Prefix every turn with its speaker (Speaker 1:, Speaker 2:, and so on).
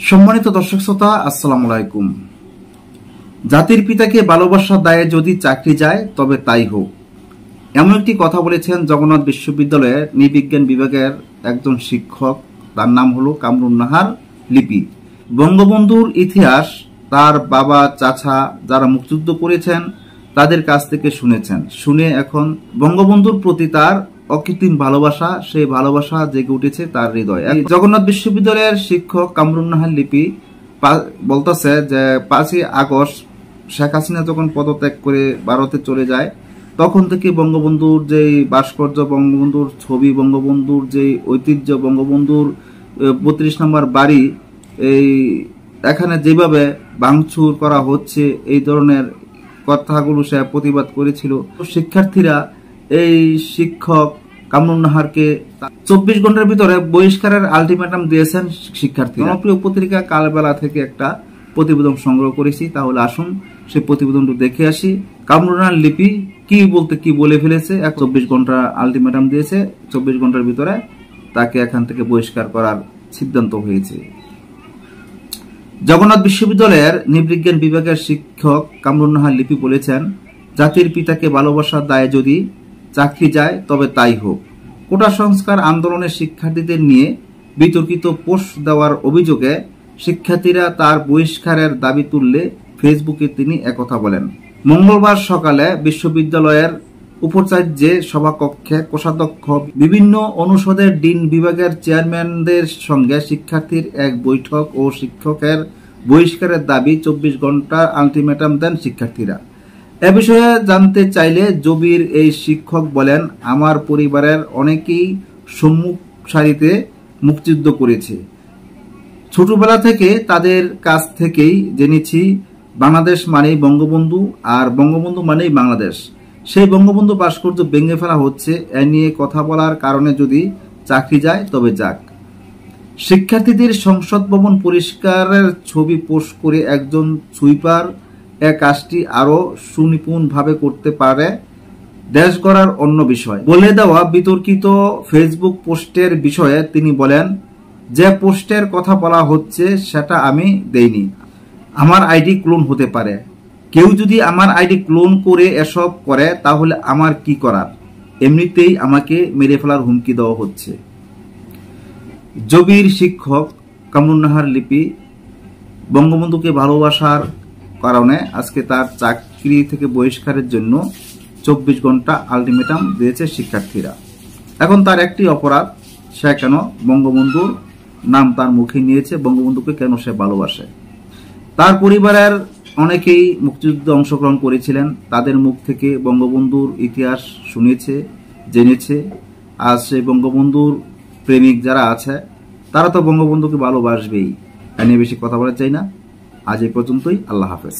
Speaker 1: সম্মানিত দর্শক শ্রোতা, আসসালামু আলাইকুম। জাতির পিতাকে ভালোবাসার দায়ে যদি চাকরি যায় তবে তাই হোক, এমন একটি কথা বলেছেন জগন্নাথ বিশ্ববিদ্যালয়ের নৃবিজ্ঞান বিভাগের একজন শিক্ষক। তার নাম হলো কামরুন নাহার লিপি। বঙ্গবন্ধুর ইতিহাস তার বাবা চাচা যারা মুক্তিযুদ্ধ করেছেন তাদের কাছ থেকে শুনেছেন। শুনে এখন বঙ্গবন্ধুর প্রতি তার অকৃত্রিম ভালোবাসা, সেই ভালোবাসা জেগে উঠেছে তার হৃদয়ে। জগন্নাথ বিশ্ববিদ্যালয়ের শিক্ষক কামরুন নাহার লিপি বলতেছে যে 5ই আগস্ট শেখ হাসিনা যখন পদত্যাগ করে ভারতে চলে যায়, তখন থেকে বঙ্গবন্ধুর যে ভাস্কর্য, বঙ্গবন্ধুর ছবি, বঙ্গবন্ধুর যে ঐতিহ্য, বঙ্গবন্ধুর 32 নম্বর বাড়ি, এই এখানে যেভাবে ভাঙচুর করা হচ্ছে, এই ধরনের কথাগুলো সে প্রতিবাদ করেছিল। শিক্ষার্থীরা এই শিক্ষক কামরুন নাহারকে 24 ঘন্টার ভিতরে বহিষ্কারের আলটিমেটাম দিয়েছেন শিক্ষার্থী। জনপ্রিয় পত্রিকা কালবেলা থেকে একটা প্রতিবেদন সংগ্রহ করেছি, তাহলে আসুন সেই প্রতিবেদনটি দেখে আসি। কামরুন নাহার লিপি কি বলে ফেলেছে। 24 ঘন্টা আলটিমেটাম দিয়েছে, 24 ঘন্টার ভিতরে তাকে এখান থেকে বহিষ্কার করার সিদ্ধান্ত হয়েছে। জগন্নাথ বিশ্ববিদ্যালয়ের নৃবিজ্ঞান বিভাগের শিক্ষক কামরুন নাহার লিপি বলেছেন, জাতির পিতাকে ভালোবাসার দায়ে যদি চাকরি যায় তবে তাই হোক। কোটা সংস্কার আন্দোলনের শিক্ষার্থীদের নিয়ে বিতর্কিত পোস্ট দেওয়ার অভিযোগে শিক্ষার্থীরা তার বহিষ্কারের দাবি তুললে ফেসবুকে তিনি একথা বলেন। মঙ্গলবার সকালে বিশ্ববিদ্যালয়ের উপাচার্য সভাকক্ষে কোষাধ্যক্ষ, বিভিন্ন অনুষদের ডিন বিভাগের চেয়ারম্যানদের সঙ্গে শিক্ষার্থীর এক বৈঠক ও শিক্ষকের বহিষ্কারের দাবি 24 ঘন্টার আলটিমেটাম দেন শিক্ষার্থীরা। এ বিষয়ে জানতে চাইলে জবির এই শিক্ষক বলেন, আমার পরিবারের অনেকেই সম্মুখ সারিতে মুক্তিযুদ্ধ করেছে। ছোটবেলা থেকে তাদের কাছ থেকেই জেনেছি বাংলাদেশ মানেই বঙ্গবন্ধু, আর বঙ্গবন্ধু মানেই বাংলাদেশ। সেই বঙ্গবন্ধু ভাস্কর্য ভেঙে ফেলা হচ্ছে। এ নিয়ে কথা বলার কারণে যদি চাকরি যায় তবে যাক। শিক্ষার্থীদের সংসদ ভবন পরিষ্কারের ছবি পোস্ট করে একজন সুইপার এ কাজটি আরো সুনিপুণভাবে করতে পারে, দেশ গড়ার অন্য বিষয়। বলে দেওয়া বিতর্কিত ফেসবুক পোস্টের বিষয়ে তিনি বলেন, যে পোস্টের কথা বলা হচ্ছে সেটা আমি দেইনি। আমার আইডি ক্লোন হতে পারে। কেউ যদি আমার আইডি ক্লোন করে এসব করে তাহলে আমার কি করার? এমনিতেই আমাকে মেরে ফেলার হুমকি দেওয়া হচ্ছে। জবির শিক্ষক কামরুন নাহার লিপি বঙ্গবন্ধুকে ভালোবাসার কারণে আজকে তার চাকরি থেকে বহিষ্কারের জন্য 24 ঘন্টা আলটিমেটাম দিয়েছে শিক্ষার্থীরা। এখন তার একটি অপরাধ, সে কেন বঙ্গবন্ধুর নাম তার মুখে নিয়েছে, বঙ্গবন্ধুকে কেন সে ভালোবাসে। তার পরিবারের অনেকেই মুক্তিযুদ্ধে অংশগ্রহণ করেছিলেন, তাদের মুখ থেকে বঙ্গবন্ধুর ইতিহাস শুনেছে, জেনেছে। আজ সেই বঙ্গবন্ধুর প্রেমিক যারা আছে তারা তো বঙ্গবন্ধুকে ভালোবাসবেই। এ নিয়ে বেশি কথা বলা চাই না। আজ এই পর্যন্তই। আল্লাহ হাফেজ।